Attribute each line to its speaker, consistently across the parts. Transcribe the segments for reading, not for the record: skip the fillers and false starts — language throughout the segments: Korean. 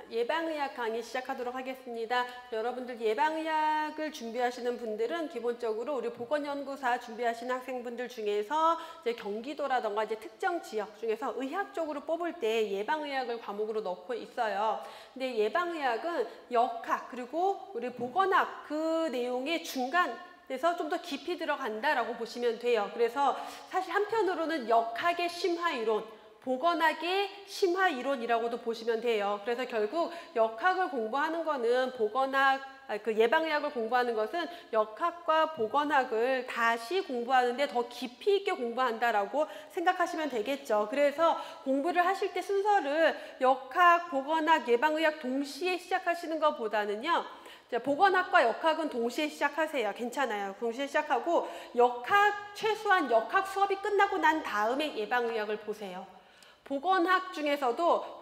Speaker 1: 예방의학 강의 시작하도록 하겠습니다. 여러분들 예방의학을 준비하시는 분들은 기본적으로 우리 보건연구사 준비하시는 학생분들 중에서 이제 경기도라던가 이제 특정 지역 중에서 의학 쪽으로 뽑을 때 예방의학을 과목으로 넣고 있어요. 근데 예방의학은 역학 그리고 우리 보건학 그 내용의 중간 그래서 좀 더 깊이 들어간다라고 보시면 돼요. 그래서 사실 한편으로는 역학의 심화이론, 보건학의 심화이론이라고도 보시면 돼요. 그래서 결국 역학을 공부하는 거는 예방의학을 공부하는 것은 역학과 보건학을 다시 공부하는데 더 깊이 있게 공부한다라고 생각하시면 되겠죠. 그래서 공부를 하실 때 순서를 역학, 보건학, 예방의학 동시에 시작하시는 것보다는요. 보건학과 역학은 동시에 시작하세요. 괜찮아요. 동시에 시작하고 최소한 역학 수업이 끝나고 난 다음에 예방의학을 보세요. 보건학 중에서도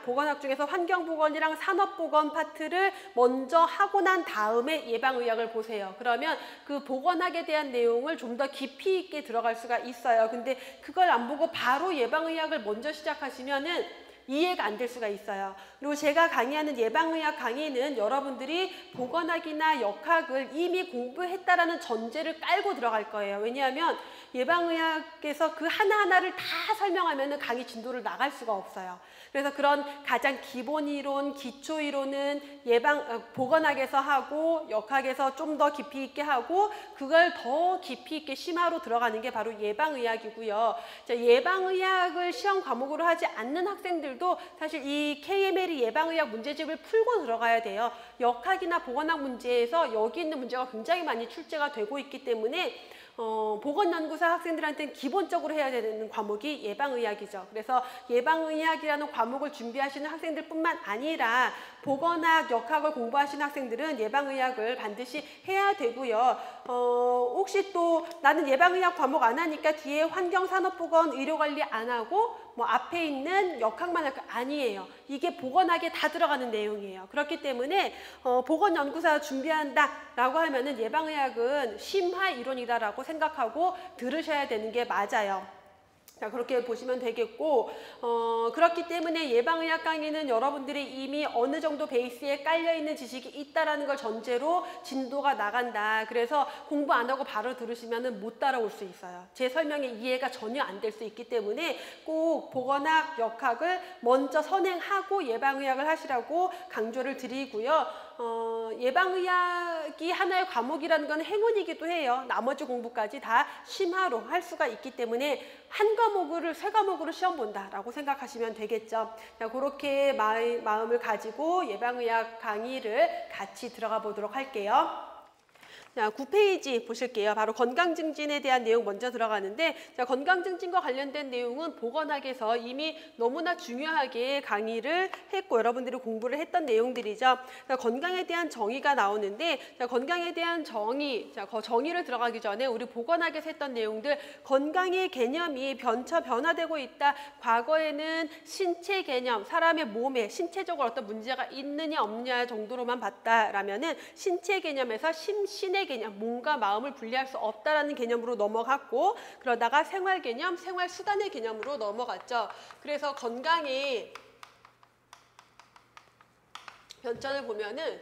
Speaker 1: 보건학 중에서 환경보건이랑 산업보건 파트를 먼저 하고 난 다음에 예방의학을 보세요. 그러면 그 보건학에 대한 내용을 좀 더 깊이 있게 들어갈 수가 있어요. 근데 그걸 안 보고 바로 예방의학을 먼저 시작하시면은 이해가 안 될 수가 있어요. 그리고 제가 강의하는 예방의학 강의는 여러분들이 보건학이나 역학을 이미 공부했다라는 전제를 깔고 들어갈 거예요. 왜냐하면 예방의학에서 그 하나하나를 다 설명하면 강의 진도를 나갈 수가 없어요. 그래서 그런 가장 기본 이론, 기초 이론은 보건학에서 하고 역학에서 좀 더 깊이 있게 하고 그걸 더 깊이 있게 심화로 들어가는 게 바로 예방의학이고요. 예방의학을 시험 과목으로 하지 않는 학생들도 사실 이 KMLE 예방의학 문제집을 풀고 들어가야 돼요. 역학이나 보건학 문제에서 여기 있는 문제가 굉장히 많이 출제가 되고 있기 때문에 보건연구사 학생들한테는 기본적으로 해야 되는 과목이 예방의학이죠. 그래서 예방의학이라는 과목을 준비하시는 학생들뿐만 아니라 보건학, 역학을 공부하시는 학생들은 예방의학을 반드시 해야 되고요. 혹시 또 나는 예방의학 과목 안 하니까 뒤에 환경산업보건, 의료관리 안 하고 앞에 있는 역학만 할 거 아니에요. 이게 보건학에 다 들어가는 내용이에요. 그렇기 때문에 보건연구사 준비한다라고 하면은 예방의학은 심화이론이다라고 생각하고 들으셔야 되는 게 맞아요. 자, 그렇게 보시면 되겠고 그렇기 때문에 예방의학 강의는 여러분들이 이미 어느 정도 베이스에 깔려있는 지식이 있다라는 걸 전제로 진도가 나간다. 그래서 공부 안 하고 바로 들으시면 못 따라올 수 있어요. 제 설명이 이해가 전혀 안 될 수 있기 때문에 꼭 보건학, 역학을 먼저 선행하고 예방의학을 하시라고 강조를 드리고요. 예방의학이 하나의 과목이라는 건 행운이기도 해요. 나머지 공부까지 다 심화로 할 수가 있기 때문에 한 과목을 세 과목으로 시험 본다라고 생각하시면 되겠죠. 자, 그렇게 마음을 가지고 예방의학 강의를 같이 들어가 보도록 할게요. 자, 9페이지 보실게요. 바로 건강증진에 대한 내용 먼저 들어가는데 자, 건강증진과 관련된 내용은 보건학에서 이미 너무나 중요하게 강의를 했고 여러분들이 공부를 했던 내용들이죠. 자, 건강에 대한 정의가 나오는데 자, 건강에 대한 정의, 정의를 들어가기 전에 우리 보건학에서 했던 내용들 건강의 개념이 변화되고 있다. 과거에는 신체 개념, 사람의 몸에 신체적으로 어떤 문제가 있느냐 없느냐 정도로만 봤다라면은 신체 개념에서 심신의 개념, 몸과 마음을 분리할 수 없다라는 개념으로 넘어갔고 그러다가 생활 개념, 생활 수단의 개념으로 넘어갔죠. 그래서 건강의 변천을 보면은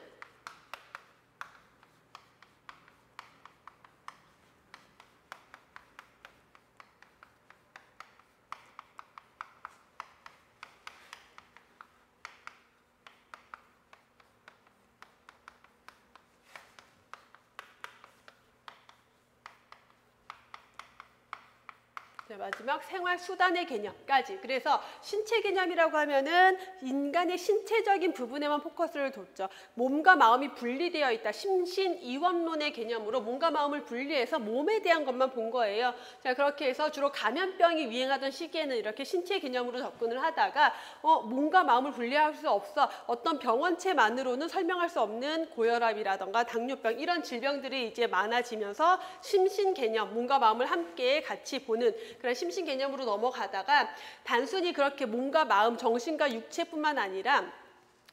Speaker 1: 마지막 생활 수단의 개념까지. 그래서 신체 개념이라고 하면은 인간의 신체적인 부분에만 포커스를 뒀죠. 몸과 마음이 분리되어 있다. 심신이원론의 개념으로 몸과 마음을 분리해서 몸에 대한 것만 본 거예요. 자, 그렇게 해서 주로 감염병이 유행하던 시기에는 이렇게 신체 개념으로 접근을 하다가 몸과 마음을 분리할 수 없어. 어떤 병원체만으로는 설명할 수 없는 고혈압이라던가 당뇨병 이런 질병들이 이제 많아지면서 심신 개념, 몸과 마음을 함께 같이 보는 그런 심신 개념으로 넘어가다가 단순히 그렇게 몸과 마음, 정신과 육체뿐만 아니라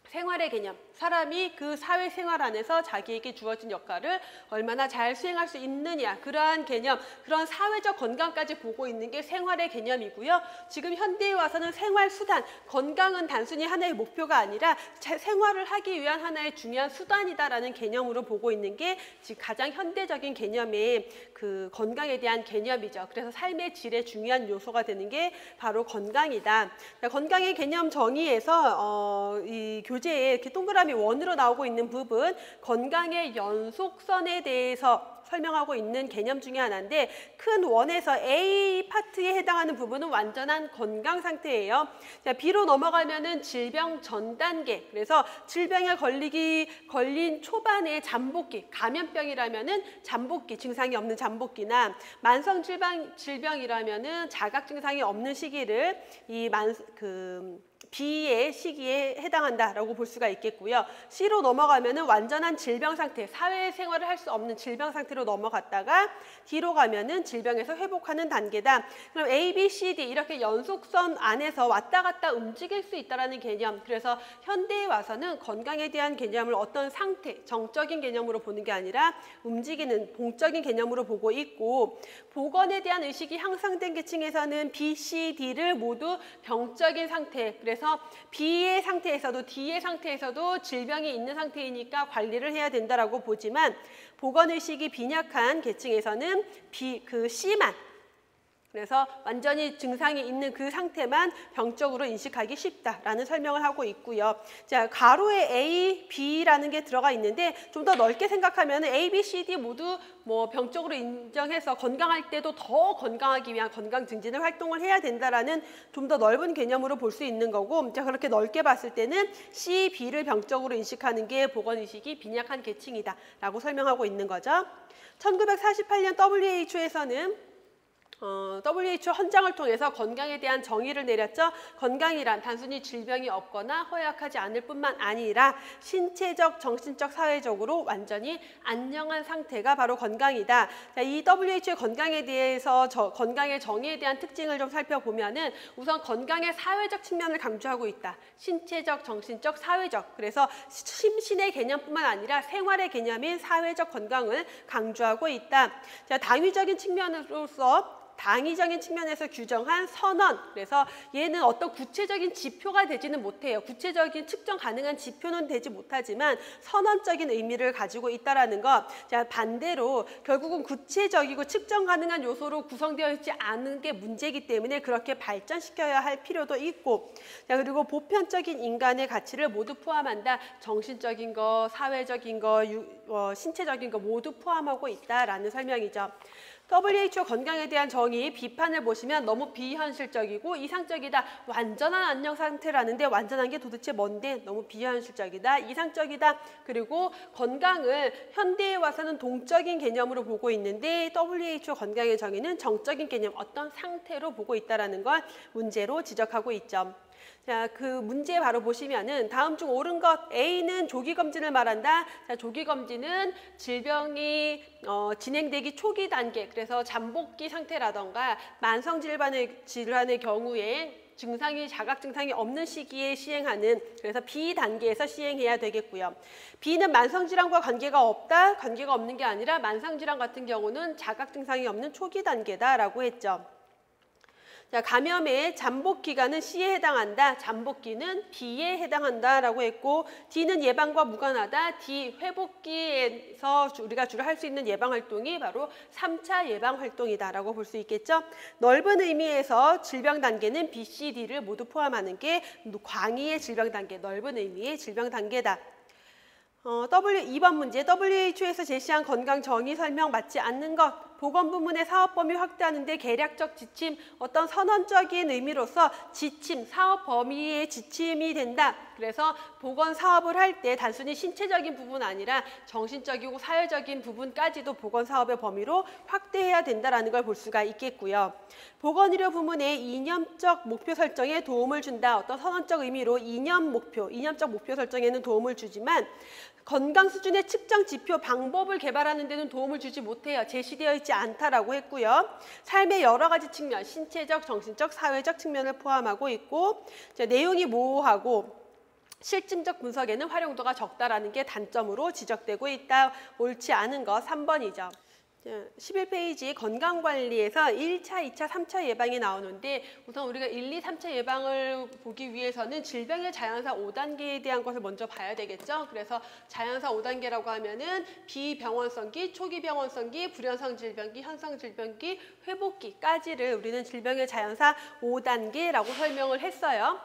Speaker 1: 생활의 개념, 사람이 그 사회생활 안에서 자기에게 주어진 역할을 얼마나 잘 수행할 수 있느냐, 그러한 개념, 그런 사회적 건강까지 보고 있는 게 생활의 개념이고요. 지금 현대에 와서는 생활수단, 건강은 단순히 하나의 목표가 아니라 생활을 하기 위한 하나의 중요한 수단이다라는 개념으로 보고 있는 게 지금 가장 현대적인 개념의 그 건강에 대한 개념이죠. 그래서 삶의 질의 중요한 요소가 되는 게 바로 건강이다. 건강의 개념 정의에서 이 교재에 이렇게 동그라미 원으로 나오고 있는 부분, 건강의 연속선에 대해서 설명하고 있는 개념 중에 하나인데, 큰 원에서 A 파트에 해당하는 부분은 완전한 건강 상태예요. 자, B로 넘어가면은 질병 전 단계. 그래서 질병에 걸린 초반에 잠복기, 감염병이라면은 잠복기, 증상이 없는 잠복기나 만성 질병이라면은 자각 증상이 없는 시기를 B의 시기에 해당한다라고 볼 수가 있겠고요. C로 넘어가면은 완전한 질병 상태, 사회생활을 할 수 없는 질병 상태로 넘어갔다가 D로 가면은 질병에서 회복하는 단계다. 그럼 A, B, C, D 이렇게 연속선 안에서 왔다 갔다 움직일 수 있다는 개념. 그래서 현대에 와서는 건강에 대한 개념을 어떤 상태, 정적인 개념으로 보는 게 아니라 움직이는 봉적인 개념으로 보고 있고, 보건에 대한 의식이 향상된 계층에서는 B, C, D를 모두 병적인 상태, 그래서 B의 상태에서도 D의 상태에서도 질병이 있는 상태이니까 관리를 해야 된다라고 보지만, 보건의식이 빈약한 계층에서는 C만, 그래서 완전히 증상이 있는 그 상태만 병적으로 인식하기 쉽다라는 설명을 하고 있고요. 자, 가로에 A, B라는 게 들어가 있는데 좀 더 넓게 생각하면 A, B, C, D 모두 뭐 병적으로 인정해서 건강할 때도 더 건강하기 위한 건강 증진을 활동을 해야 된다라는 좀 더 넓은 개념으로 볼 수 있는 거고, 자, 그렇게 넓게 봤을 때는 C, B를 병적으로 인식하는 게 보건의식이 빈약한 계층이다라고 설명하고 있는 거죠. 1948년 WHO에서는 WHO 헌장을 통해서 건강에 대한 정의를 내렸죠. 건강이란 단순히 질병이 없거나 허약하지 않을 뿐만 아니라 신체적, 정신적, 사회적으로 완전히 안녕한 상태가 바로 건강이다. 자, 이 WHO의 건강에 대해서 건강의 정의에 대한 특징을 좀 살펴보면은 우선 건강의 사회적 측면을 강조하고 있다. 신체적, 정신적, 사회적. 그래서 심신의 개념뿐만 아니라 생활의 개념인 사회적 건강을 강조하고 있다. 자, 당위적인 측면에서 규정한 선언. 그래서 얘는 어떤 구체적인 지표가 되지는 못해요. 구체적인 측정 가능한 지표는 되지 못하지만 선언적인 의미를 가지고 있다라는 것. 자, 반대로 결국은 구체적이고 측정 가능한 요소로 구성되어 있지 않은 게 문제이기 때문에 그렇게 발전시켜야 할 필요도 있고, 자, 그리고 보편적인 인간의 가치를 모두 포함한다. 정신적인 거, 사회적인 거, 신체적인 거 모두 포함하고 있다라는 설명이죠. WHO 건강에 대한 정의, 비판을 보시면 너무 비현실적이고 이상적이다. 완전한 안녕 상태라는데 완전한 게 도대체 뭔데? 너무 비현실적이다. 이상적이다. 그리고 건강을 현대에 와서는 동적인 개념으로 보고 있는데 WHO 건강의 정의는 정적인 개념, 어떤 상태로 보고 있다는 걸 문제로 지적하고 있죠. 자, 그 문제 바로 보시면은 다음 중 옳은 것, A는 조기검진을 말한다. 자, 조기검진은 질병이 진행되기 초기 단계, 그래서 잠복기 상태라던가 만성 질환의 경우에 증상이 자각 증상이 없는 시기에 시행하는, 그래서 B 단계에서 시행해야 되겠고요. B는 만성 질환과 관계가 없는 게 아니라 만성 질환 같은 경우는 자각 증상이 없는 초기 단계다라고 했죠. 자, 감염의 잠복 기간은 C에 해당한다. 잠복기는 B에 해당한다라고 했고, D는 예방과 무관하다. D, 회복기에서 우리가 주로 할 수 있는 예방 활동이 바로 3차 예방 활동이다라고 볼 수 있겠죠. 넓은 의미에서 질병 단계는 B, C, D를 모두 포함하는 게 광의의 질병 단계, 넓은 의미의 질병 단계다. 2번 문제, WHO에서 제시한 건강 정의 설명 맞지 않는 것. 보건 부문의 사업 범위 확대하는 데 계략적 지침, 어떤 선언적인 의미로서 지침, 사업 범위의 지침이 된다. 그래서 보건 사업을 할 때 단순히 신체적인 부분 아니라 정신적이고 사회적인 부분까지도 보건 사업의 범위로 확대해야 된다는 걸 볼 수가 있겠고요. 보건의료 부문의 이념적 목표 설정에 도움을 준다. 어떤 선언적 의미로 이념적 목표 설정에는 도움을 주지만 건강 수준의 측정 지표 방법을 개발하는 데는 도움을 주지 못해요. 제시되어 있지 않다라고 했고요. 삶의 여러 가지 측면, 신체적, 정신적, 사회적 측면을 포함하고 있고, 자, 내용이 모호하고 실증적 분석에는 활용도가 적다라는 게 단점으로 지적되고 있다. 옳지 않은 거 3번이죠. 11페이지 건강관리에서 1차, 2차, 3차 예방이 나오는데 우선 우리가 1, 2, 3차 예방을 보기 위해서는 질병의 자연사 5단계에 대한 것을 먼저 봐야 되겠죠. 그래서 자연사 5단계라고 하면은 비병원성기, 초기병원성기, 불현성 질병기, 현성 질병기, 회복기까지를 우리는 질병의 자연사 5단계라고 설명을 했어요.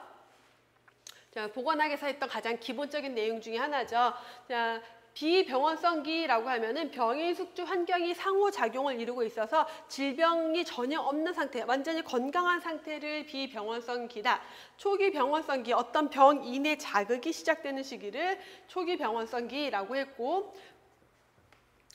Speaker 1: 자, 보건학에서 했던 가장 기본적인 내용 중에 하나죠. 자, 비병원성기라고 하면은 병인 숙주 환경이 상호작용을 이루고 있어서 질병이 전혀 없는 상태, 완전히 건강한 상태를 비병원성기다. 초기 병원성기, 어떤 병인의 자극이 시작되는 시기를 초기 병원성기라고 했고,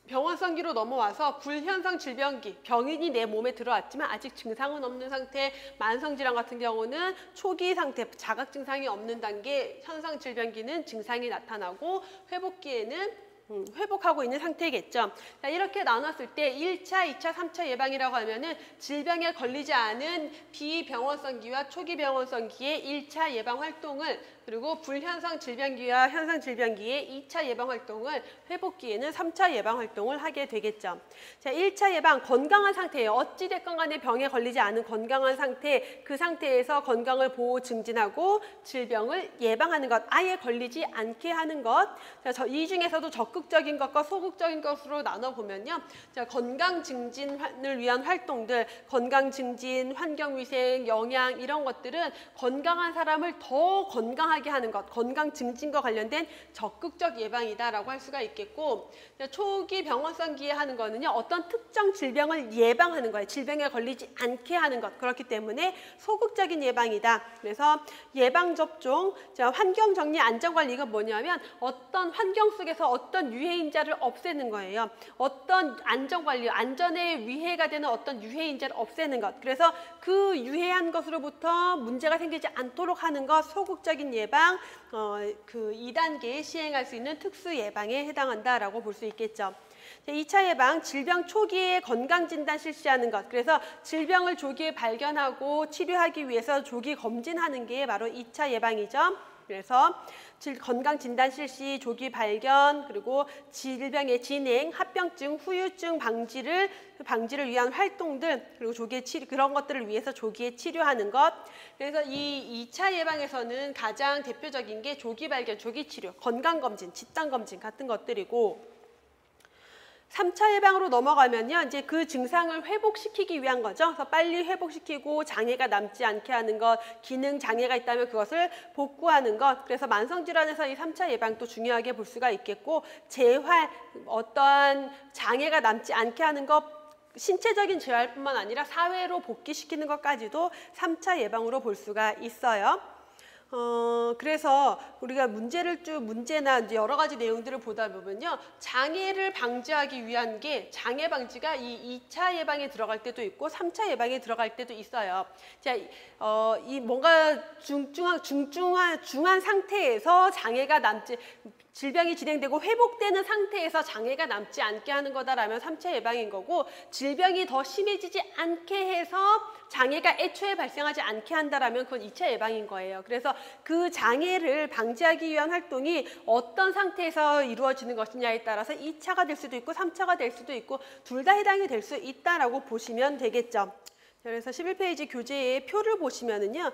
Speaker 1: 병원성기로 넘어와서 불현성 질병기, 병인이 내 몸에 들어왔지만 아직 증상은 없는 상태, 만성질환 같은 경우는 초기 상태, 자각 증상이 없는 단계, 현상 질병기는 증상이 나타나고 회복기에는 회복하고 있는 상태겠죠. 자, 이렇게 나눴을 때 1차, 2차, 3차 예방이라고 하면은 질병에 걸리지 않은 비병원성기와 초기 병원성기의 1차 예방 활동을, 그리고 불현상 질병기와 현상 질병기의 2차 예방 활동을, 회복기에는 3차 예방 활동을 하게 되겠죠. 자, 1차 예방, 건강한 상태예요. 어찌됐건 간에 병에 걸리지 않은 건강한 상태, 그 상태에서 건강을 보호 증진하고 질병을 예방하는 것, 아예 걸리지 않게 하는 것. 자, 이 중에서도 적극적인 것과 소극적인 것으로 나눠보면요. 자, 건강 증진을 위한 활동들, 건강 증진, 환경위생, 영양 이런 것들은 건강한 사람을 더 건강하게 하는 것, 건강 증진과 관련된 적극적 예방이다라고 할 수가 있겠고, 초기 병원성기에 하는 거는요, 어떤 특정 질병을 예방하는 거예요. 질병에 걸리지 않게 하는 것. 그렇기 때문에 소극적인 예방이다. 그래서 예방접종, 환경정리, 안전관리, 이건 뭐냐면 어떤 환경 속에서 어떤 유해인자를 없애는 거예요. 어떤 안전관리, 안전에 위해가 되는 어떤 유해인자를 없애는 것. 그래서 그 유해한 것으로부터 문제가 생기지 않도록 하는 것, 소극적인 예방, 그 2단계에 시행할 수 있는 특수 예방에 해당한다라고 볼 수 있겠죠. 2차 예방, 질병 초기에 건강진단 실시하는 것. 그래서 질병을 조기에 발견하고 치료하기 위해서 조기 검진하는 게 바로 2차 예방이죠. 그래서 건강진단 실시, 조기 발견, 그리고 질병의 진행, 합병증, 후유증 방지를 위한 활동들, 그리고 조기에 그런 것들을 위해서 조기에 치료하는 것. 그래서 이 2차 예방에서는 가장 대표적인 게 조기 발견, 조기 치료, 건강검진, 집단검진 같은 것들이고, 3차 예방으로 넘어가면요, 이제 그 증상을 회복시키기 위한 거죠. 그래서 빨리 회복시키고 장애가 남지 않게 하는 것, 기능 장애가 있다면 그것을 복구하는 것. 그래서 만성질환에서 이 3차 예방도 중요하게 볼 수가 있겠고, 재활, 어떠한 장애가 남지 않게 하는 것, 신체적인 재활뿐만 아니라 사회로 복귀시키는 것까지도 3차 예방으로 볼 수가 있어요. 그래서 우리가 문제나 이제 여러 가지 내용들을 보다 보면요. 장애를 방지하기 위한 게, 장애 방지가 이 2차 예방에 들어갈 때도 있고 3차 예방에 들어갈 때도 있어요. 자, 이 뭔가 중한 상태에서 장애가 질병이 진행되고 회복되는 상태에서 장애가 남지 않게 하는 거다라면 3차 예방인 거고, 질병이 더 심해지지 않게 해서 장애가 애초에 발생하지 않게 한다라면 그건 2차 예방인 거예요. 그래서 그 장애를 방지하기 위한 활동이 어떤 상태에서 이루어지는 것이냐에 따라서 2차가 될 수도 있고 3차가 될 수도 있고 둘 다 해당이 될 수 있다라고 보시면 되겠죠. 그래서 11페이지 교재의 표를 보시면은요,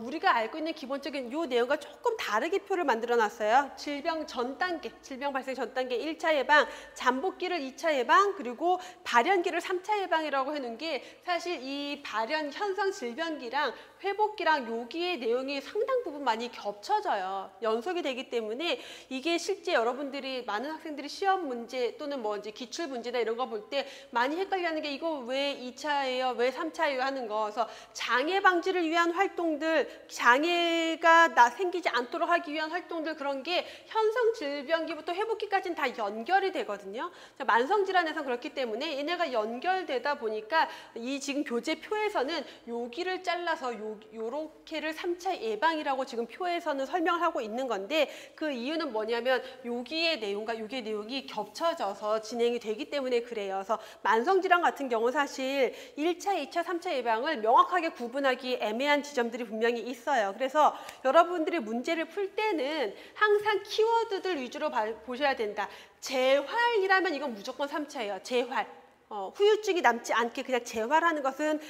Speaker 1: 우리가 알고 있는 기본적인 이 내용과 조금 다르게 표를 만들어 놨어요. 질병 전 단계, 질병 발생 전 단계 1차 예방, 잠복기를 2차 예방, 그리고 발현기를 3차 예방이라고 해놓은 게, 사실 이 발현 현상 질병기랑 회복기랑 여기의 내용이 상당 부분 많이 겹쳐져요. 연속이 되기 때문에 이게 실제 여러분들이, 많은 학생들이 시험 문제 또는 뭐 이제 기출 문제나 이런 거 볼 때 많이 헷갈려하는 게, 이거 왜 2차예요? 왜 3차예요? 하는 거. 그래서 장애 방지를 위한 활동들, 장애가 생기지 않도록 하기 위한 활동들, 그런 게 현상 질병기부터 회복기까지는 다 연결이 되거든요. 만성 질환에서 그렇기 때문에 얘네가 연결되다 보니까 이 지금 교재표에서는 여기를 잘라서 요렇게를 3차 예방이라고 지금 표에서는 설명을 하고 있는 건데, 그 이유는 뭐냐면 여기의 내용과 여기의 내용이 겹쳐져서 진행이 되기 때문에 그래요. 그래서 만성질환 같은 경우 사실 1차, 2차, 3차 예방을 명확하게 구분하기 애매한 지점들이 분명히 있어요. 그래서 여러분들이 문제를 풀 때는 항상 키워드들 위주로 보셔야 된다. 재활이라면 이건 무조건 3차예요. 재활. 후유증이 남지 않게 그냥 재활하는 것은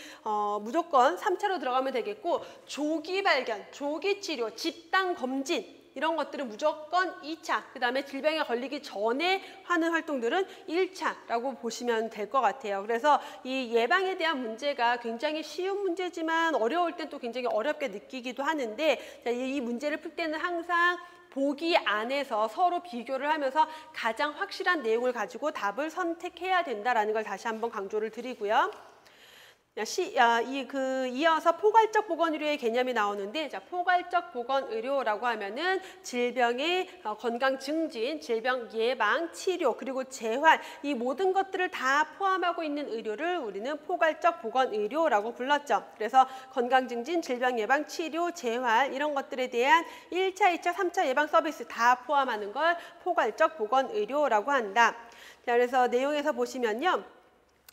Speaker 1: 무조건 3차로 들어가면 되겠고, 조기 발견, 조기 치료, 집단 검진 이런 것들은 무조건 2차, 그 다음에 질병에 걸리기 전에 하는 활동들은 1차라고 보시면 될 것 같아요. 그래서 이 예방에 대한 문제가 굉장히 쉬운 문제지만 어려울 땐 또 굉장히 어렵게 느끼기도 하는데, 이 문제를 풀 때는 항상 보기 안에서 서로 비교를 하면서 가장 확실한 내용을 가지고 답을 선택해야 된다는 걸 다시 한번 강조를 드리고요. 이어서 포괄적 보건의료의 개념이 나오는데, 포괄적 보건의료라고 하면은 질병의 건강 증진, 질병 예방, 치료, 그리고 재활, 이 모든 것들을 다 포함하고 있는 의료를 우리는 포괄적 보건의료라고 불렀죠. 그래서 건강 증진, 질병 예방, 치료, 재활 이런 것들에 대한 1차, 2차, 3차 예방 서비스 다 포함하는 걸 포괄적 보건의료라고 한다. 자, 그래서 내용에서 보시면요.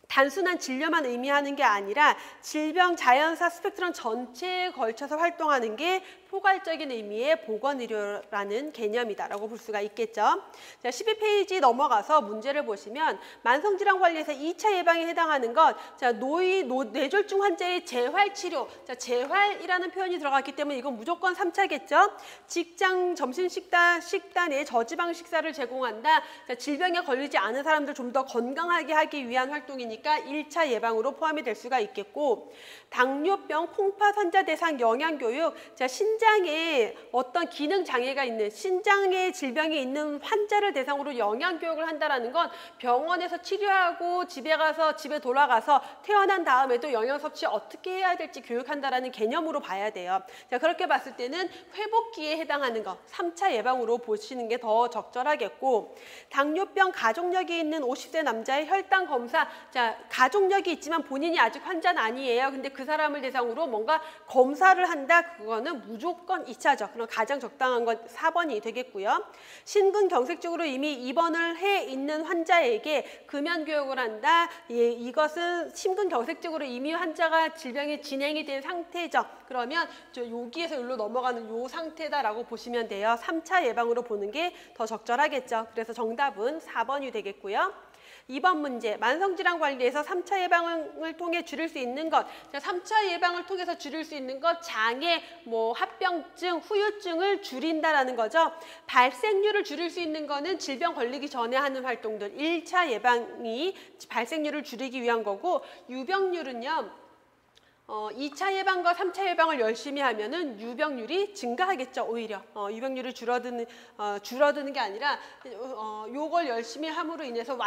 Speaker 1: 단순한 진료만 의미하는 게 아니라 질병 자연사 스펙트럼 전체에 걸쳐서 활동하는 게 포괄적인 의미의 보건의료라는 개념이다라고 볼 수가 있겠죠. 자, 12페이지 넘어가서 문제를 보시면 만성질환 관리에서 2차 예방에 해당하는 것, 자, 뇌졸중 환자의 재활치료, 자, 재활이라는 표현이 들어갔기 때문에 이건 무조건 3차겠죠. 직장 점심 식단에 저지방 식사를 제공한다. 자, 질병에 걸리지 않은 사람들 좀 더 건강하게 하기 위한 활동이니까 1차 예방으로 포함이 될 수가 있겠고, 당뇨병 콩팥 환자 대상 영양교육, 자, 신장에 어떤 기능 장애가 있는, 신장의 질병이 있는 환자를 대상으로 영양교육을 한다는 건 병원에서 치료하고 집에 돌아가서 태어난 다음에도 영양 섭취 어떻게 해야 될지 교육한다는 개념으로 봐야 돼요. 자, 그렇게 봤을 때는 회복기에 해당하는 거 3차 예방으로 보시는 게 더 적절하겠고, 당뇨병 가족력이 있는 50세 남자의 혈당 검사, 자, 가족력이 있지만 본인이 아직 환자는 아니에요. 근데 그 사람을 대상으로 뭔가 검사를 한다, 그거는 무조건 2차죠. 그럼 가장 적당한 건 4번이 되겠고요. 심근경색증으로 이미 입원을 해 있는 환자에게 금연교육을 한다. 예, 이것은 심근경색증으로 이미 환자가 질병이 진행이 된 상태죠. 그러면 여기에서 여기로 넘어가는 요 상태다라고 보시면 돼요. 3차 예방으로 보는 게 더 적절하겠죠. 그래서 정답은 4번이 되겠고요. 2번 문제, 만성질환 관리에서 3차 예방을 통해 줄일 수 있는 것. 자, 3차 예방을 통해서 줄일 수 있는 것, 장애, 합병증, 후유증을 줄인다라는 거죠. 발생률을 줄일 수 있는 거는 질병 걸리기 전에 하는 활동들, 1차 예방이 발생률을 줄이기 위한 거고, 유병률은요. 2차 예방과 3차 예방을 열심히 하면은 유병률이 증가하겠죠. 오히려 유병률이 줄어드는 게 아니라 요걸 열심히 함으로 인해서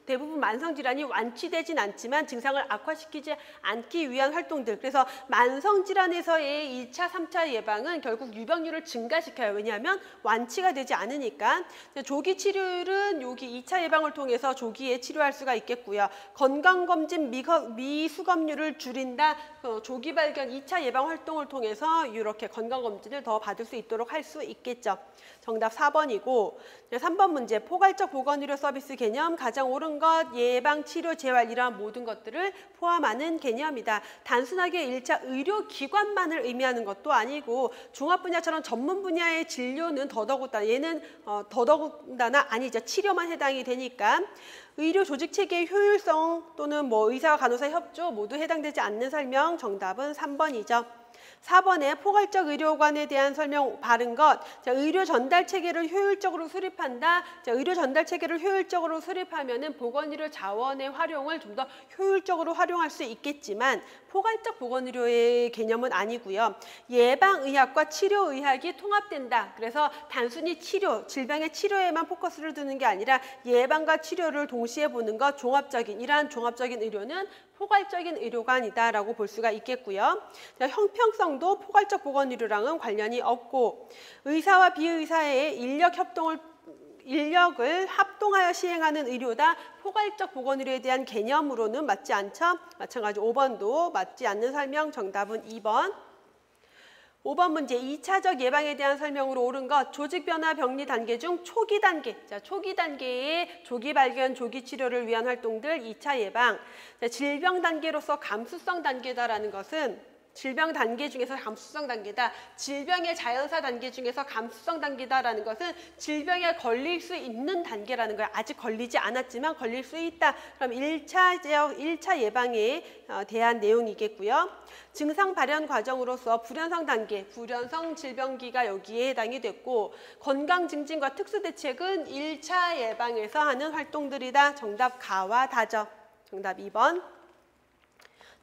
Speaker 1: 대부분 만성질환이 완치되진 않지만 증상을 악화시키지 않기 위한 활동들. 그래서 만성질환에서의 2차, 3차 예방은 결국 유병률을 증가시켜요. 왜냐하면 완치가 되지 않으니까. 조기 치료율은 여기 2차 예방을 통해서 조기에 치료할 수가 있겠고요. 건강검진 미수검률을 줄인다. 조기 발견 2차 예방 활동을 통해서 이렇게 건강검진을 더 받을 수 있도록 할 수 있겠죠. 정답 4번이고, 3번 문제, 포괄적 보건의료 서비스 개념, 가장 옳은 것, 예방, 치료, 재활 이러한 모든 것들을 포함하는 개념이다. 단순하게 1차 의료기관만을 의미하는 것도 아니고 종합 분야처럼 전문 분야의 진료는 더더군다나, 얘는 더더군다나 아니죠. 치료만 해당이 되니까. 의료 조직 체계의 효율성 또는 의사와 간호사 협조 모두 해당되지 않는 설명, 정답은 3번이죠. 4번에 포괄적 의료관에 대한 설명 바른 것. 자, 의료 전달 체계를 효율적으로 수립한다. 자, 의료 전달 체계를 효율적으로 수립하면은 보건의료 자원의 활용을 좀 더 효율적으로 활용할 수 있겠지만 포괄적 보건의료의 개념은 아니고요. 예방의학과 치료의학이 통합된다. 그래서 단순히 질병의 치료에만 포커스를 두는 게 아니라 예방과 치료를 동시에 보는 것, 이러한 종합적인 의료는 포괄적인 의료관이다라고 볼 수가 있겠고요. 자, 형평성도 포괄적 보건의료랑은 관련이 없고, 의사와 비의사의 인력을 합동하여 시행하는 의료다. 포괄적 보건의료에 대한 개념으로는 맞지 않죠. 마찬가지 5번도 맞지 않는 설명, 정답은 2번. 5번 문제 2차적 예방에 대한 설명으로 옳은 것 조직 변화 병리 단계 중 초기 단계. 자, 초기 단계의 조기 발견, 조기 치료를 위한 활동들 2차 예방. 자, 질병 단계로서 감수성 단계다라는 것은 질병 단계 중에서 감수성 단계다. 질병의 자연사 단계 중에서 감수성 단계다라는 것은 질병에 걸릴 수 있는 단계라는 거야. 아직 걸리지 않았지만 걸릴 수 있다. 그럼 1차 예방에 대한 내용이겠고요. 증상 발현 과정으로서 불연성 단계, 불연성 질병기가 여기에 해당이 됐고 건강 증진과 특수 대책은 1차 예방에서 하는 활동들이다. 정답 가와 다죠. 정답 2번.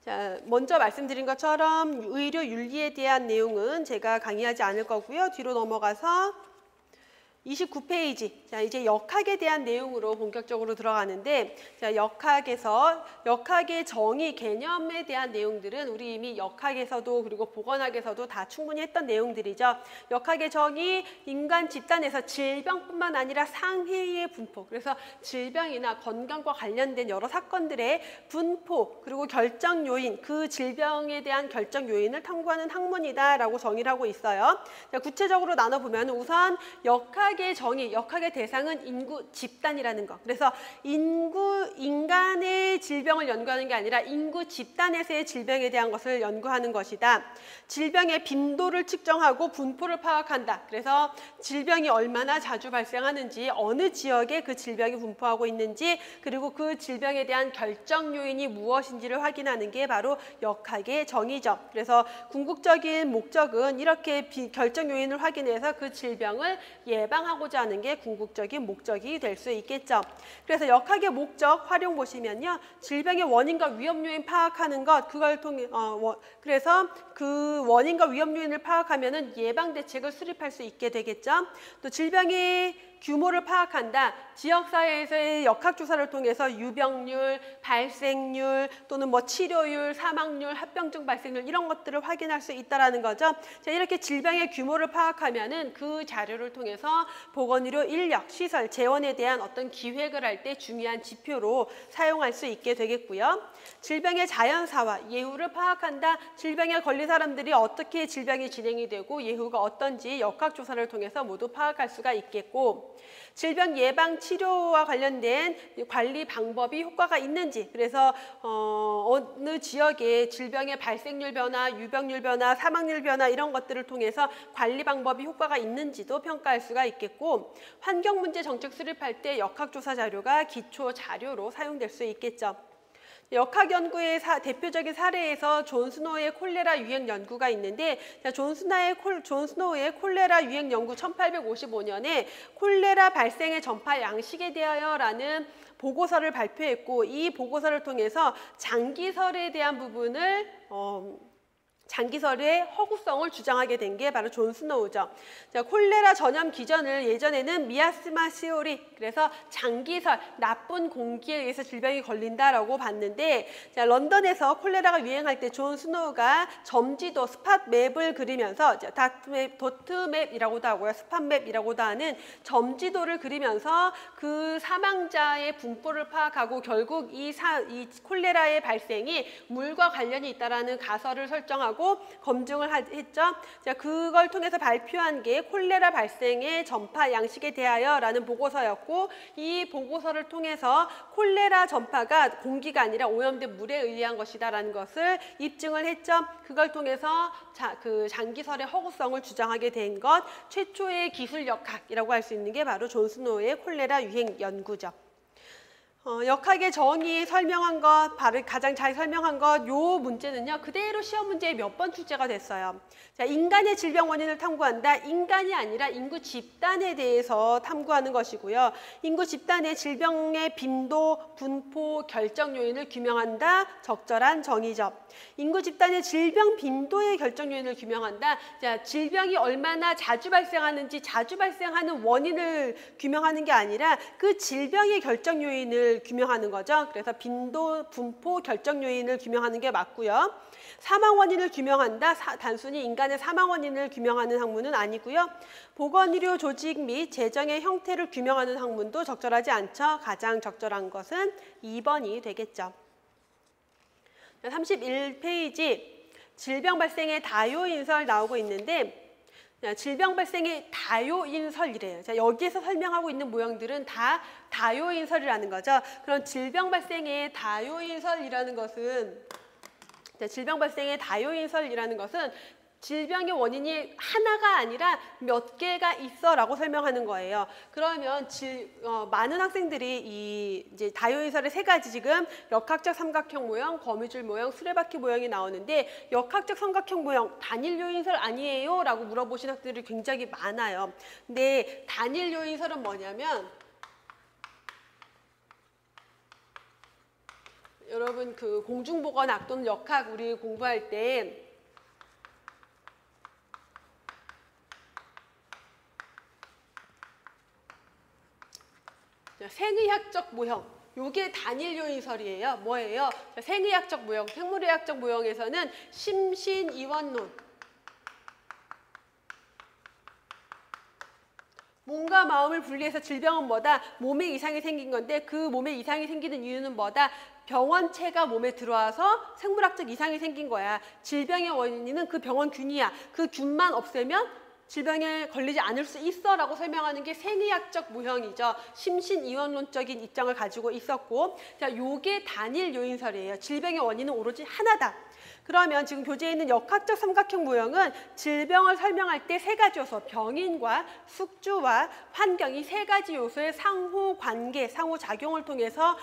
Speaker 1: 자, 먼저 말씀드린 것처럼 의료 윤리에 대한 내용은 제가 강의하지 않을 거고요. 뒤로 넘어가서 29페이지. 자, 이제 역학에 대한 내용으로 본격적으로 들어가는데, 자, 역학의 정의, 개념에 대한 내용들은 우리 이미 역학에서도 그리고 보건학에서도 다 충분히 했던 내용들이죠. 역학의 정의, 인간 집단에서 질병뿐만 아니라 상해의 분포, 그래서 질병이나 건강과 관련된 여러 사건들의 분포, 그리고 결정 요인, 그 질병에 대한 결정 요인을 탐구하는 학문이다라고 정의를 하고 있어요. 자, 구체적으로 나눠보면 우선 역학의 정의, 역학의 대상은 인구 집단이라는 거. 그래서 인간의 질병을 연구하는 게 아니라 인구 집단에서의 질병에 대한 것을 연구하는 것이다. 질병의 빈도를 측정하고 분포를 파악한다. 그래서 질병이 얼마나 자주 발생하는지, 어느 지역에 그 질병이 분포하고 있는지, 그리고 그 질병에 대한 결정 요인이 무엇인지를 확인하는 게 바로 역학의 정의죠. 그래서 궁극적인 목적은 이렇게 결정 요인을 확인해서 그 질병을 예방하고자 하는 게 궁극적인 목적이 될 수 있겠죠. 그래서 역학의 목적 활용 보시면요. 질병의 원인과 위험 요인 파악하는 것, 그걸 통해 그래서 그 원인과 위험 요인을 파악하면은 예방 대책을 수립할 수 있게 되겠죠. 또 질병의 규모를 파악한다. 지역사회에서의 역학조사를 통해서 유병률, 발생률 또는 뭐 치료율, 사망률, 합병증 발생률 이런 것들을 확인할 수 있다는 거죠. 자, 이렇게 질병의 규모를 파악하면은 그 자료를 통해서 보건의료 인력, 시설, 재원에 대한 어떤 기획을 할 때 중요한 지표로 사용할 수 있게 되겠고요. 질병의 자연사와 예후를 파악한다. 질병에 걸린 사람들이 어떻게 질병이 진행이 되고 예후가 어떤지 역학조사를 통해서 모두 파악할 수가 있겠고 질병 예방 치료와 관련된 관리 방법이 효과가 있는지 그래서 어느 지역에 질병의 발생률 변화, 유병률 변화, 사망률 변화 이런 것들을 통해서 관리 방법이 효과가 있는지도 평가할 수가 있겠고 환경문제 정책 수립할 때 역학조사 자료가 기초 자료로 사용될 수 있겠죠. 역학 연구의 대표적인 사례에서 존 스노우의 콜레라 유행 연구가 있는데 존 스노우의 콜레라 유행 연구 1855년에 콜레라 발생의 전파 양식에 대하여라는 보고서를 발표했고 이 보고서를 통해서 장기설에 대한 부분을 장기설의 허구성을 주장하게 된 게 바로 존 스노우죠. 자, 콜레라 전염 기전을 예전에는 미아스마 시오리, 그래서 장기설, 나쁜 공기에 의해서 질병이 걸린다라고 봤는데 자, 런던에서 콜레라가 유행할 때 존 스노우가 점지도, 스팟 맵을 그리면서 도트맵이라고도 하고요. 스팟 맵이라고도 하는 점지도를 그리면서 그 사망자의 분포를 파악하고 결국 이 콜레라의 발생이 물과 관련이 있다라는 가설을 설정하고 검증을 했죠. 자, 그걸 통해서 발표한 게 콜레라 발생의 전파 양식에 대하여라는 보고서였고 이 보고서를 통해서 콜레라 전파가 공기가 아니라 오염된 물에 의한 것이다라는 것을 입증을 했죠. 그걸 통해서 그 장기설의 허구성을 주장하게 된 것 최초의 기술 역학이라고 할 수 있는 게 바로 존 스노우의 콜레라 유행 연구죠. 역학의 정의 설명한 것, 가장 잘 설명한 것, 요 문제는요, 그대로 시험 문제에 몇 번 출제가 됐어요. 자, 인간의 질병 원인을 탐구한다. 인간이 아니라 인구 집단에 대해서 탐구하는 것이고요. 인구 집단의 질병의 빈도, 분포, 결정 요인을 규명한다. 적절한 정의죠. 인구 집단의 질병 빈도의 결정 요인을 규명한다. 자, 질병이 얼마나 자주 발생하는지 자주 발생하는 원인을 규명하는 게 아니라 그 질병의 결정 요인을 규명하는 거죠. 그래서 빈도, 분포, 결정 요인을 규명하는 게 맞고요. 사망 원인을 규명한다. 단순히 인간의 사망 원인을 규명하는 학문은 아니고요. 보건의료 조직 및 재정의 형태를 규명하는 학문도 적절하지 않죠. 가장 적절한 것은 2번이 되겠죠. 31페이지. 질병 발생의 다요인설 나오고 있는데 질병 발생의 다요인설이래요. 자, 여기에서 설명하고 있는 모형들은 다 다요인설이라는 거죠. 그럼 질병 발생의 다요인설이라는 것은 질병의 원인이 하나가 아니라 몇 개가 있어라고 설명하는 거예요. 그러면 많은 학생들이 이제 다요인설의 세 가지 지금 역학적 삼각형 모형, 거미줄 모형, 수레바퀴 모형이 나오는데 역학적 삼각형 모형 단일 요인설 아니에요? 라고 물어보신 학생들이 굉장히 많아요. 근데 단일 요인설은 뭐냐면 여러분 그 공중보건학 또는 역학 우리 공부할 때 생의학적 모형, 요게 단일 요인설이에요. 뭐예요? 생의학적 모형, 생물의학적 모형에서는 심신이원론. 몸과 마음을 분리해서 질병은 뭐다? 몸에 이상이 생긴 건데 그 몸에 이상이 생기는 이유는 뭐다? 병원체가 몸에 들어와서 생물학적 이상이 생긴 거야. 질병의 원인은 그 병원균이야. 그 균만 없애면 질병에 걸리지 않을 수 있어 라고 설명하는 게 생의학적 모형이죠. 심신이원론적인 입장을 가지고 있었고, 자, 요게 단일 요인설이에요. 질병의 원인은 오로지 하나다. 그러면 지금 교재에 있는 역학적 삼각형 모형은 질병을 설명할 때 세 가지 요소, 병인과 숙주와 환경 이 세 가지 요소의 상호 관계, 상호 작용을 통해서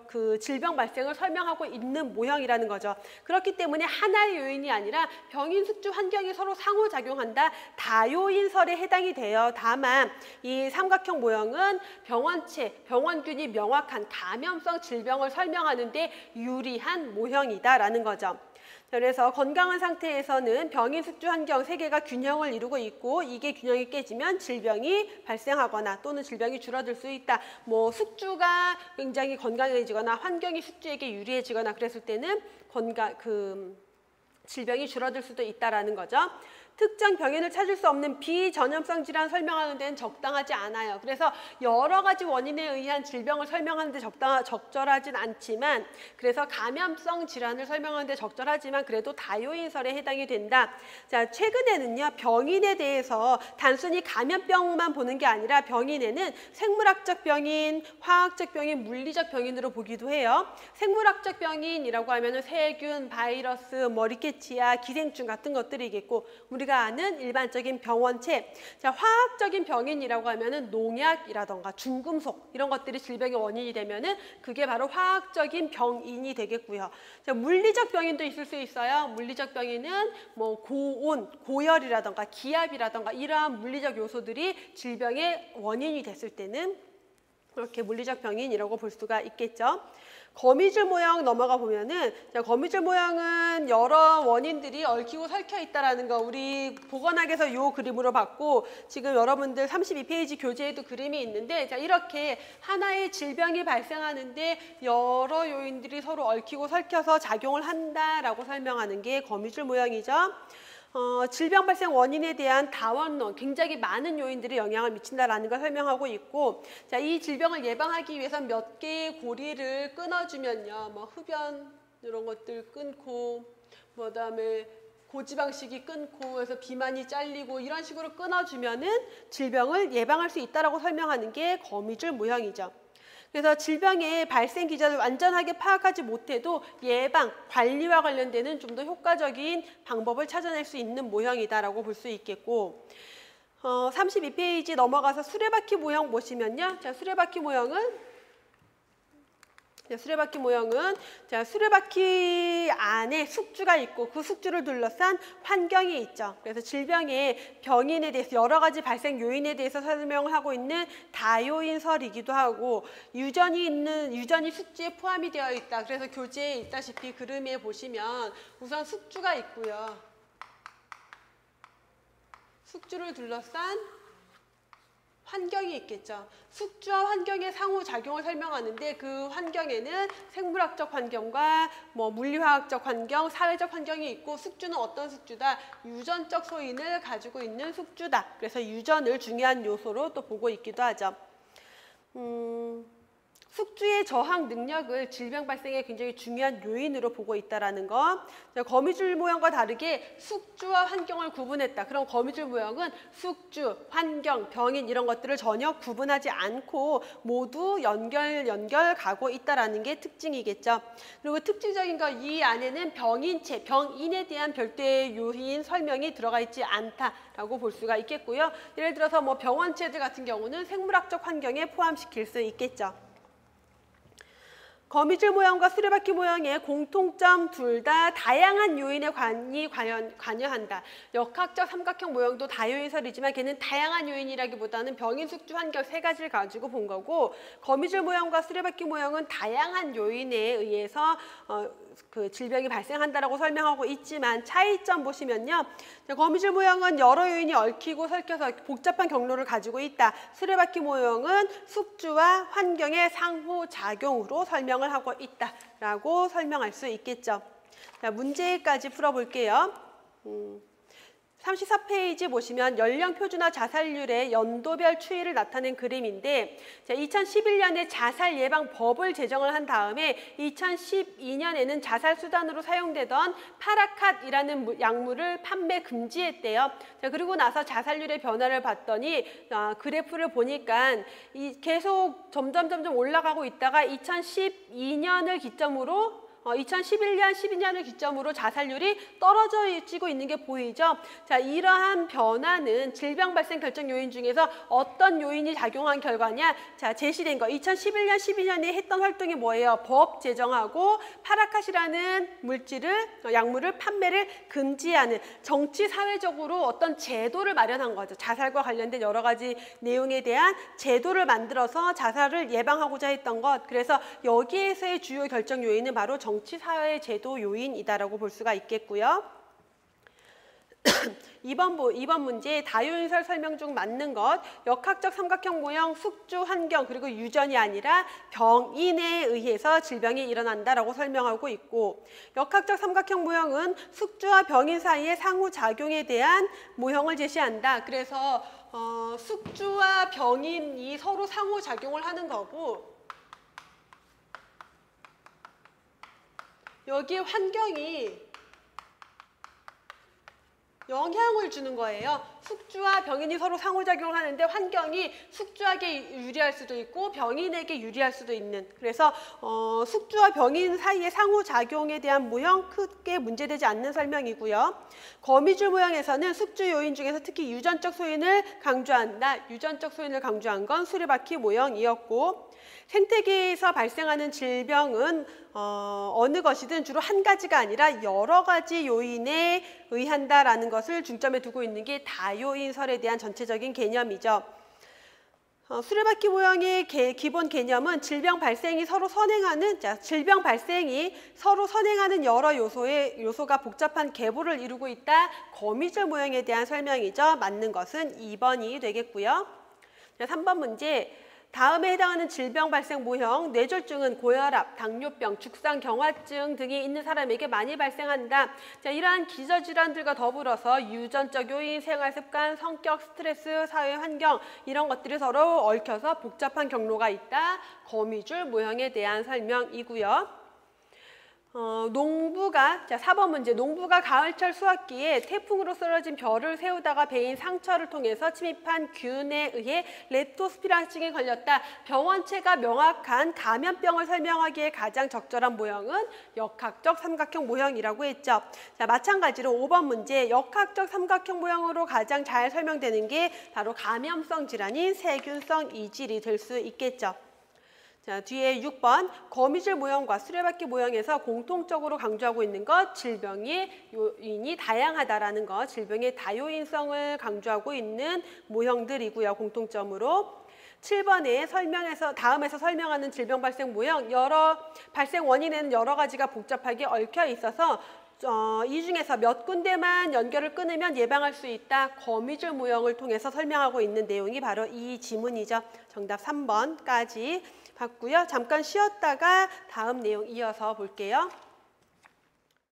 Speaker 1: 그 질병 발생을 설명하고 있는 모형이라는 거죠. 그렇기 때문에 하나의 요인이 아니라 병인, 숙주, 환경이 서로 상호 작용한다. 다요인설에 해당이 돼요. 다만 이 삼각형 모형은 병원체, 병원균이 명확한 감염성 질병을 설명하는 데 유리한 모형이다라는 거죠. 그래서 건강한 상태에서는 병인, 숙주, 환경 세 개가 균형을 이루고 있고 이게 균형이 깨지면 질병이 발생하거나 또는 질병이 줄어들 수 있다. 뭐 숙주가 굉장히 건강해지거나 환경이 숙주에게 유리해지거나 그랬을 때는 질병이 줄어들 수도 있다라는 거죠. 특정 병인을 찾을 수 없는 비전염성 질환 설명하는 데는 적당하지 않아요. 그래서 여러 가지 원인에 의한 질병을 설명하는 데 적절하진 않지만 그래서 감염성 질환을 설명하는 데 적절하지만 그래도 다요인설에 해당이 된다. 자, 최근에는요. 병인에 대해서 단순히 감염병만 보는 게 아니라 병인에는 생물학적 병인, 화학적 병인, 물리적 병인으로 보기도 해요. 생물학적 병인이라고 하면은 세균, 바이러스, 리케치아, 기생충 같은 것들이겠고 우리가 아는 일반적인 병원체. 자, 화학적인 병인이라고 하면은 농약이라던가 중금속 이런 것들이 질병의 원인이 되면은 그게 바로 화학적인 병인이 되겠고요. 자, 물리적 병인도 있을 수 있어요. 물리적 병인은 뭐 고온, 고열이라던가 기압이라던가 이러한 물리적 요소들이 질병의 원인이 됐을 때는 그렇게 물리적 병인이라고 볼 수가 있겠죠. 거미줄 모형 넘어가 보면은 거미줄 모형은 여러 원인들이 얽히고 설켜 있다라는 거 우리 보건학에서 이 그림으로 봤고 지금 여러분들 32페이지 교재에도 그림이 있는데 자, 이렇게 하나의 질병이 발생하는데 여러 요인들이 서로 얽히고 설켜서 작용을 한다라고 설명하는 게 거미줄 모형이죠. 질병 발생 원인에 대한 다원론, 굉장히 많은 요인들이 영향을 미친다라는 걸 설명하고 있고 자, 이 질병을 예방하기 위해서 몇 개의 고리를 끊어주면요. 뭐 흡연 이런 것들 끊고 그다음에 고지방식이 끊고 해서 비만이 잘리고 이런 식으로 끊어주면은 질병을 예방할 수 있다라고 설명하는 게 거미줄 모형이죠. 그래서 질병의 발생 기전을 완전하게 파악하지 못해도 예방, 관리와 관련되는 좀 더 효과적인 방법을 찾아낼 수 있는 모형이다라고 볼 수 있겠고 32페이지 넘어가서 수레바퀴 모형 보시면요. 자, 수레바퀴 모형은 수레바퀴 안에 숙주가 있고 그 숙주를 둘러싼 환경이 있죠. 그래서 질병의 병인에 대해서 여러 가지 발생 요인에 대해서 설명을 하고 있는 다요인설이기도 하고 유전이 숙주에 포함이 되어 있다. 그래서 교재에 있다시피 그림에 보시면 우선 숙주가 있고요. 숙주를 둘러싼 환경이 있겠죠. 숙주와 환경의 상호작용을 설명하는데 그 환경에는 생물학적 환경과 물리화학적 환경, 사회적 환경이 있고 숙주는 어떤 숙주다? 유전적 소인을 가지고 있는 숙주다. 그래서 유전을 중요한 요소로 또 보고 있기도 하죠. 숙주의 저항 능력을 질병 발생에 굉장히 중요한 요인으로 보고 있다는 거. 거미줄 모형과 다르게 숙주와 환경을 구분했다. 그럼 거미줄 모형은 숙주, 환경, 병인 이런 것들을 전혀 구분하지 않고 모두 연결 가고 있다는 게 특징이겠죠. 그리고 특징적인 거 이 안에는 병인체, 병인에 대한 별도의 요인 설명이 들어가 있지 않다라고 볼 수가 있겠고요. 예를 들어서 뭐 병원체들 같은 경우는 생물학적 환경에 포함시킬 수 있겠죠. 거미줄 모형과 수레바퀴 모형의 공통점 둘 다 다양한 요인에 관여한다. 역학적 삼각형 모형도 다요인설이지만 걔는 다양한 요인이라기보다는 병인, 숙주, 환경 세 가지를 가지고 본 거고 거미줄 모형과 수레바퀴 모형은 다양한 요인에 의해서 그 질병이 발생한다라고 설명하고 있지만 차이점 보시면요. 거미줄 모형은 여러 요인이 얽히고 설켜서 복잡한 경로를 가지고 있다. 수레바퀴 모형은 숙주와 환경의 상호작용으로 설명을 하고 있다라고 설명할 수 있겠죠. 자, 문제까지 풀어볼게요. 34페이지 보시면 연령 표준화 자살률의 연도별 추이를 나타낸 그림인데 2011년에 자살 예방 법을 제정을 한 다음에 2012년에는 자살 수단으로 사용되던 파라캇이라는 약물을 판매 금지했대요. 자, 그리고 나서 자살률의 변화를 봤더니 그래프를 보니까 계속 점점 올라가고 있다가 2012년을 기점으로 2011년, 12년을 기점으로 자살률이 떨어지고 있는 게 보이죠? 자, 이러한 변화는 질병 발생 결정 요인 중에서 어떤 요인이 작용한 결과냐? 자, 제시된 거. 2011년, 12년에 했던 활동이 뭐예요? 법 제정하고 파라캇이라는 약물을 판매를 금지하는 정치, 사회적으로 어떤 제도를 마련한 거죠. 자살과 관련된 여러 가지 내용에 대한 제도를 만들어서 자살을 예방하고자 했던 것. 그래서 여기에서의 주요 결정 요인은 바로 정치, 사회, 제도 요인이다라고 볼 수가 있겠고요. 2번 문제 다요인설 설명 중 맞는 것 역학적 삼각형 모형, 숙주, 환경 그리고 유전이 아니라 병인에 의해서 질병이 일어난다라고 설명하고 있고 역학적 삼각형 모형은 숙주와 병인 사이의 상호작용에 대한 모형을 제시한다. 그래서 숙주와 병인이 서로 상호작용을 하는 거고 여기에 환경이 영향을 주는 거예요. 숙주와 병인이 서로 상호작용을 하는데 환경이 숙주에게 유리할 수도 있고 병인에게 유리할 수도 있는 그래서 숙주와 병인 사이의 상호작용에 대한 모형 크게 문제되지 않는 설명이고요. 거미줄 모형에서는 숙주 요인 중에서 특히 유전적 소인을 강조한다. 유전적 소인을 강조한 건 수레바퀴 모형이었고 생태계에서 발생하는 질병은 어느 것이든 주로 한 가지가 아니라 여러 가지 요인에 의한다라는 것을 중점에 두고 있는 게 다요인설에 대한 전체적인 개념이죠. 수레바퀴 모형의 기본 개념은 질병 발생이 서로 선행하는 여러 요소가 복잡한 계보를 이루고 있다. 거미줄 모형에 대한 설명이죠. 맞는 것은 2번이 되겠고요. 3번 문제. 다음에 해당하는 질병 발생 모형, 뇌졸중은 고혈압, 당뇨병, 죽상, 경화증 등이 있는 사람에게 많이 발생한다. 자, 이러한 기저질환들과 더불어서 유전적 요인, 생활습관, 성격, 스트레스, 사회 환경 이런 것들이 서로 얽혀서 복잡한 경로가 있다. 거미줄 모형에 대한 설명이고요. 농부가 4번 문제 농부가 가을철 수확기에 태풍으로 쓰러진 벼를 세우다가 베인 상처를 통해서 침입한 균에 의해 렙토스피라증에 걸렸다. 병원체가 명확한 감염병을 설명하기에 가장 적절한 모형은 역학적 삼각형 모형이라고 했죠. 자, 마찬가지로 5번 문제 역학적 삼각형 모형으로 가장 잘 설명되는 게 바로 감염성 질환인 세균성 이질이 될 수 있겠죠. 자, 뒤에 6번 거미줄 모형과 수레바퀴 모형에서 공통적으로 강조하고 있는 것 질병의 요인이 다양하다라는 것 질병의 다요인성을 강조하고 있는 모형들이고요. 공통점으로 7번에 다음에서 설명하는 질병 발생 모형 발생 원인에는 여러 가지가 복잡하게 얽혀 있어서 이 중에서 몇 군데만 연결을 끊으면 예방할 수 있다. 거미줄 모형을 통해서 설명하고 있는 내용이 바로 이 지문이죠. 정답 3번까지 봤고요. 잠깐 쉬었다가 다음 내용 이어서 볼게요.